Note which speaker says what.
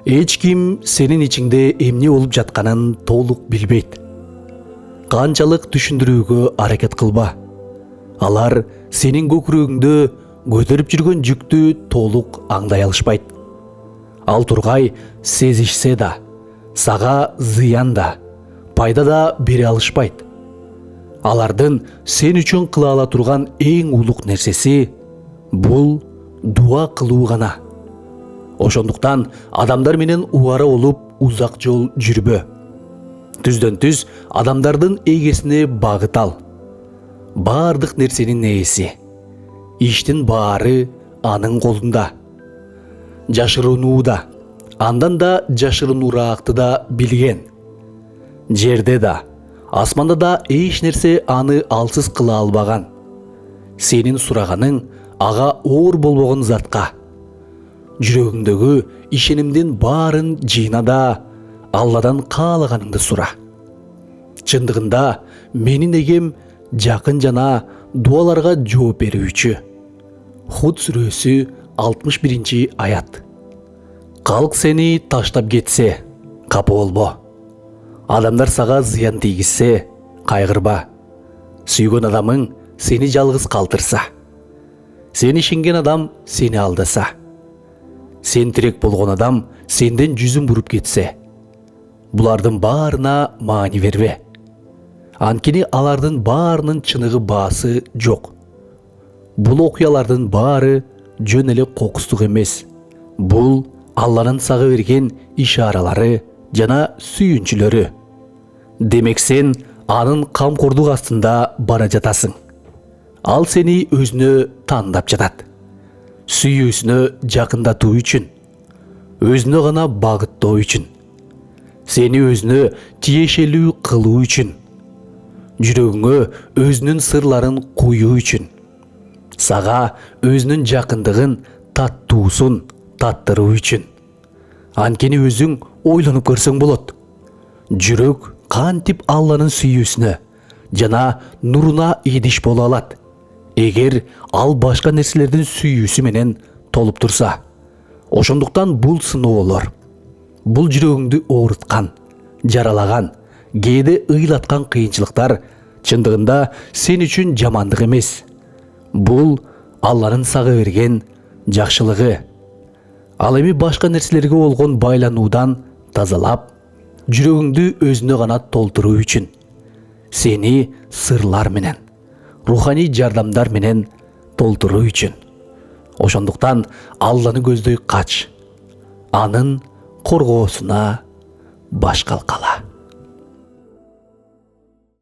Speaker 1: Эч ким сенин ичиңде эмне болуп жатканын толук билбейт. Канчалык түшүндүрүүгө аракет кылба. Алар сенин көкүрөгүңдө көтөрүп жүргөн жүктү толук аңдай алышпайт. Ал тургай сезишсе да, сага зыян да, пайда да бере алышпайт. Алардын сен үчүн кыла ала турган эң улук нерсеси бул дуа кылуу гана. Ошондуктан адамдар менен убара болуп узак жол жүрбө. Түздөн түз адамдардын эгесине багыт ал. Бардык нерсенин ээси. Иштин баары анын колунда. Жашырынууда, андан да жашырынураакты да билген. Жерде да, асманда да эч нерсе аны алсыз кыла албаган. Сенин сураганың ага оор болбогон затка. Жүрөгүңдөгү ишенимдин баарын жыйна да Алладан каалаганыңды сура. Чындыгында менин эгем жакын жана дуаларга жооп берүүчү. Худ сүрөсү 61-аят. Калк сени таштап кетсе, капа болбо. Адамдар сага зыян тийгизсе, кайгырба. Сүйгөн адамың сени жалгыз калтырса. Сени ишенген адам сени алдаса. Сен тирек болгон адам сенден жүзүн буруп кетсе. Булардын баарына маани бербе. Анткени алардын баарынын чыныгы баасы жок. Бул окуялардын баары жөн эле кокустук эмес. Бул Алланын сага берген ишаралары жана сүйүнчүлөрү. Демек сен анын камкордук астында бара жатасың. Ал сени өзүнө тандап жатат. Сүйүүсүнө жакындатуу үчүн, өзүнө гана багыттоо үчүн, сени өзүнө тиешелүү кылуу үчүн, жүрөгүңө өзүнүн сырларын куюу үчүн, сага өзүнүн жакындыгын таттуусун таттыруу үчүн. Анткени өзүң ойлонуп көрсөң болот. Жүрөк кантип Алланын сүйүүсүнө жана нуруна идиш боло алат? Эгер ал башка нерселердин сүйүүсү менен толуп турса. Ошондуктан бул сыноолор, бул жүрөгүңдү ооруткан, жаралаган, кээде ыйлаткан кыйынчылыктар чындыгында сен үчүн жамандык эмес. Бул Алланын сага берген жакшылыгы. Ал эми башка нерселерге болгон байлануудан тазалап, жүрөгүңдү өзүнө гана толтуруу үчүн, сени сырлар менен, руханий жардамдар менен толтуруу үчүн. Ошондуктан Алланы көздөй кач. Анын коргоосуна баш калкала.